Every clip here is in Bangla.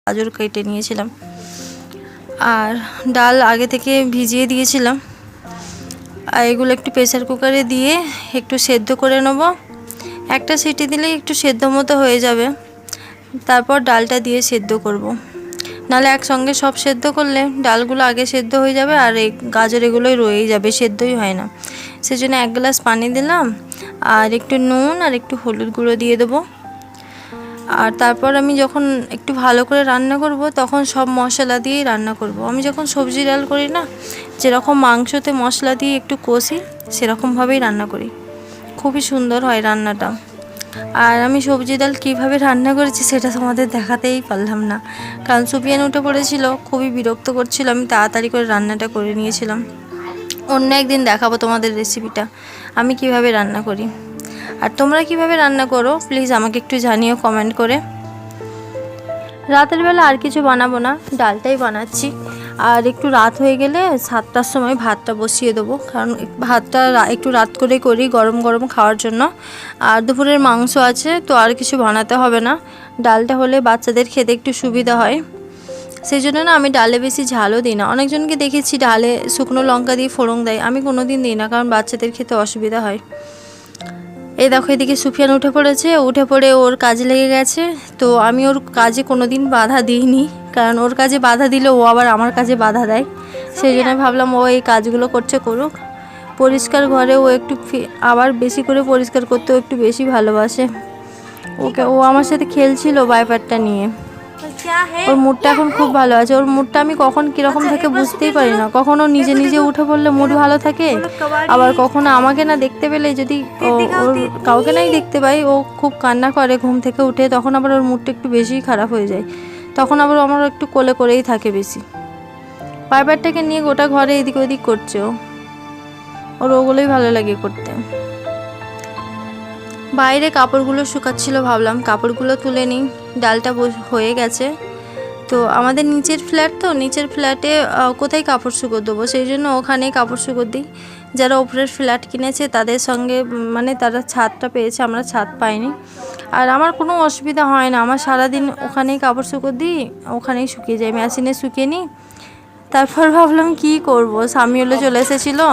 গাজর কেটে নিয়েছিলাম। আর ডাল আগে থেকে ভিজিয়ে দিয়েছিলাম। আর এগুলো একটু প্রেসার কুকারে দিয়ে একটু সেদ্ধ করে নেব। একটা সিটি দিলেই একটু সেদ্ধ মতো হয়ে যাবে। তারপর ডালটা দিয়ে সেদ্ধ করব। নাহলে একসঙ্গে সব সেদ্ধ করলে ডালগুলো আগে সেদ্ধ হয়ে যাবে আর এই গাজর এগুলোই রয়েই যাবে, সেদ্ধই হয় না। সেজন্য 1 গ্লাস পানি দিলাম আর একটু নুন আর একটু হলুদ গুঁড়ো দিয়ে দেবো। আর তারপর আমি যখন একটু ভালো করে রান্না করব তখন সব মশলা দিয়েই রান্না করব। আমি যখন সবজি ডাল করি না, যেরকম মাংসতে মশলা দিয়ে একটু কষি সেরকমভাবেই রান্না করি, খুবই সুন্দর হয় রান্নাটা। আর আমি সবজি ডাল কীভাবে রান্না করেছি সেটা তোমাদের দেখাতেই পারলাম না, কারণ সুপিয়ান উঠে পড়েছিল, খুবই বিরক্ত করছিল। আমি তাড়াতাড়ি করে রান্নাটা করে নিয়েছিলাম। অন্য একদিন দেখাবো তোমাদের রেসিপিটা আমি কিভাবে রান্না করি। আর তোমরা কিভাবে রান্না করো প্লিজ আমাকে একটু জানিও কমেন্ট করে। রাতের বেলা আর কিছু বানাবো না, ডালটাই বানাচ্ছি। আর একটু রাত হয়ে গেলে 7টার সময় ভাতটা বসিয়ে দেবো, কারণ ভাতটা একটু রাত করে করি গরম গরম খাওয়ার জন্য। আর দুপুরের মাংস আছে, তো আর কিছু বানাতে হবে না। ডালটা হলে বাচ্চাদের খেতে একটু সুবিধা হয়, সেই জন্য না আমি ডালে বেশি ঝালও দিই না। অনেকজনকে দেখেছি ডালে শুকনো লঙ্কা দিয়ে ফোড়ন দেয়, আমি কোনো দিন দিই না, কারণ বাচ্চাদের খেতে অসুবিধা হয়। এই দেখো এদিকে সুফিয়ান উঠে পড়েছে, উঠে পড়ে ওর কাজে লেগে গেছে। তো আমি ওর কাজে কোনো দিন বাধা দিইনি, কারণ ওর কাজে বাধা দিলে ও আবার আমার কাজে বাধা দেয়। সেই জন্য ভাবলাম ও এই কাজগুলো করছে করুক। পরিষ্কার ঘরে ও একটু আবার বেশি করে পরিষ্কার করতে ও একটু বেশি ভালোবাসে। ও আমার সাথে খেলছিল বাইপারটা নিয়ে। ওর মুডটা এখন খুব ভালো আছে। ওর মুডটা আমি কখন কীরকম থাকে বুঝতেই পারি না। কখনো নিজে নিজে উঠে পড়লে মুড ভালো থাকে, আবার কখনো আমাকে না দেখতে পেলে, যদি ওর কাউকে নাই দেখতে পাই, ও খুব কান্না করে ঘুম থেকে উঠে, তখন আবার ওর মুডটা একটু বেশিই খারাপ হয়ে যায়। তখন আবার আমার একটু কোলে করেই থাকে বেশি। বাইপারটাকে নিয়ে গোটা ঘরে এদিক ওদিক করছে ওর ওগুলোই ভালো লাগে করতে। বাইরে কাপড়গুলো শুকাচ্ছিল, ভাবলাম কাপড়গুলো তুলে নিই। ডালটা হয়ে গেছে। তো আমাদের নিচের ফ্ল্যাট, তো নিচের ফ্ল্যাটে কোথায় কাপড় শুকো দেবো, সেই জন্য ওখানেই কাপড় শুকো দিই। যারা উপরের ফ্ল্যাট কিনেছে তাদের সঙ্গে মানে তারা ছাদটা পেয়েছে, আমরা ছাদ পাইনি। আর আমার কোনো অসুবিধা হয় না, আমার সারাদিন ওখানেই কাপড় শুকো দিই, ওখানেই শুকিয়ে যায়, মেশিনে শুকিয়ে নিই। তারপর ভাবলাম কি করব, স্বামী হলে চলে এসেছিলো।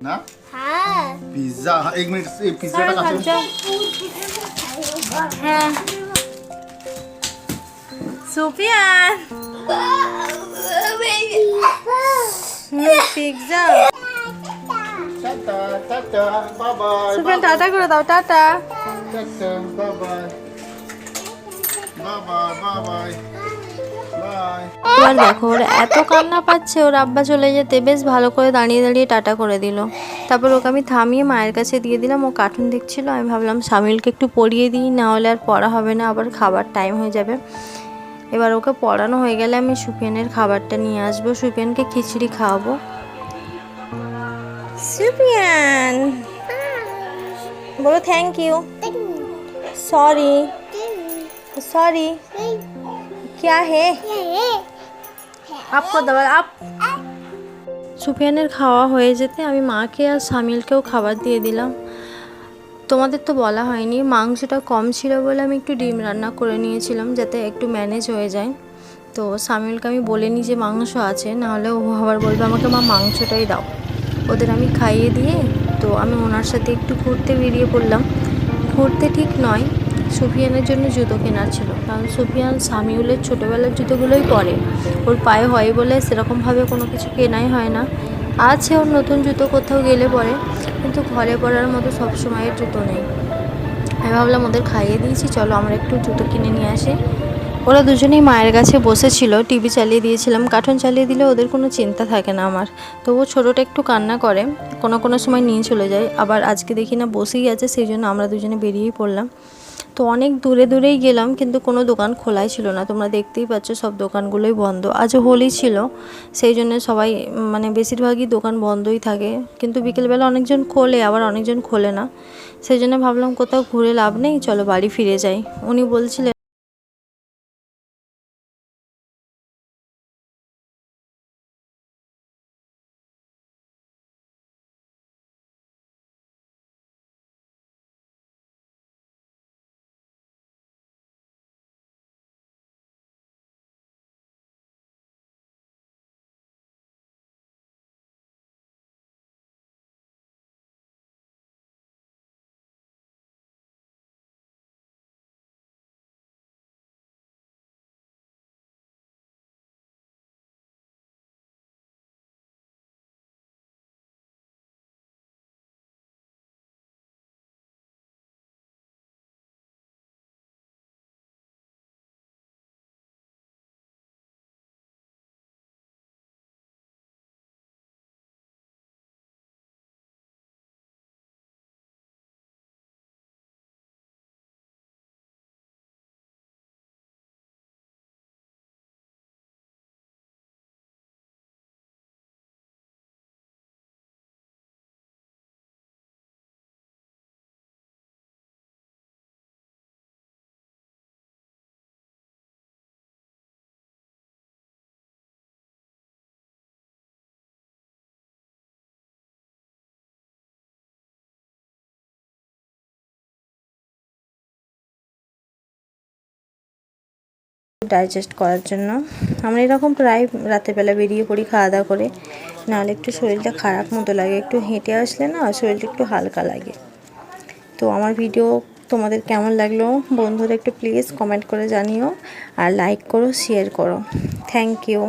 ना पिज्जा। हाँ 1 मिनट से पिज्जा का হ্যাঁ Sufiyan pizza. Tata tata bye bye Sufiyan tata করে দাও, tata. Tata bye bye bye bye bye bye. এবার দেখো ওর এত কান্না পাচ্ছে, ওর আব্বা চলে যেতে বেশ ভালো করে দাঁড়িয়ে দাঁড়িয়ে টাটা করে দিল। তারপর ওকে আমি থামিয়ে মায়ের কাছে দিয়ে দিলাম। ও কার্টুন দেখছিল, আমি ভাবলাম সামিলকে একটু পড়িয়ে দিই, না হলে আর পড়া হবে না, আবার খাবার টাইম হয়ে যাবে। এবার ওকে পড়ানো হয়ে গেলে আমি সুফিয়ানের খাবারটা নিয়ে আসবো, সুফিয়ানকে খিচুড়ি খাওয়াবো। সুফিয়ান বলো থ্যাংক ইউ, সরি সরি क्या है आपको दवा आप। সুফিয়ানের খাওয়া হয়ে যেতে আমি মাকে আর সামিলকেও খাবার দিয়ে দিলাম। তোমাদের তো বলা হয়নি, মাংসটা কম ছিল বলে আমি একটু ডিম রান্না করে নিয়েছিলাম, যাতে একটু ম্যানেজ হয়ে যায়। তো সামিলকে আমি বলিনি যে মাংস আছে, নাহলে ও আবার বলবে আমাকে মা মাংসটাই দাও। ওদের আমি খাইয়ে দিয়ে তো আমি ওনার সাথে একটু ঘুরতে বেরিয়ে পড়লাম। ঘুরতে ঠিক নয়, সুফিয়ানের জন্য জুতো কেনার ছিল, কারণ সুফিয়ান সামিউলের ছোটোবেলার জুতোগুলোই পরে, ওর পায়ে হয় বলে সেরকমভাবে কোনো কিছু কেনাই হয় না। আছে ওর নতুন জুতো কোথাও গেলে পরে, কিন্তু ঘরে পরার মতো সবসময়ের জুতো নেই। আমি ভাবলাম ওদের খাইয়ে দিয়েছি, চলো আমরা একটু জুতো কিনে নিয়ে আসি। ওরা দুজনেই মায়ের কাছে বসেছিল, টিভি চালিয়ে দিয়েছিলাম, কার্টুন চালিয়ে দিলে ওদের কোনো চিন্তা থাকে না আমার। তবুও ছোটোটা একটু কান্না করে, কোনো কোনো সময় নিয়ে চলে যায়, আবার আজকে দেখি না বসেই আছে, সেই জন্য আমরা দুজনে বেরিয়েই পড়লাম। তো অনেক দূরে দূরেই গেলাম, কিন্তু কোনো দোকান খোলাই ছিল না, তোমরা দেখতেই পাচ্ছ সব দোকানগুলোই বন্ধ। আজও হোলি ছিল, সেই জন্য সবাই মানে বেশিরভাগই দোকান বন্ধই থাকে, কিন্তু বিকেলবেলা অনেকজন খোলে আবার অনেকজন খোলে না। সেই জন্য ভাবলাম কোথাও ঘুরে লাভ নেই, চলো বাড়ি ফিরে যাই। উনি বলছিলেন ডাইজেস্ট করার জন্য। আমরা এরকম প্রায় রাতের বেলা বেরিয়ে পড়ি খাওয়া দাওয়া করে, নাহলে একটু শরীরটা খারাপ মতো লাগে, একটু হেঁটে আসলে না শরীরটা একটু হালকা লাগে। তো আমার ভিডিও তোমাদের কেমন লাগলো বন্ধুরা একটু প্লিজ কমেন্ট করে জানিও, আর লাইক করো, শেয়ার করো। Thank you.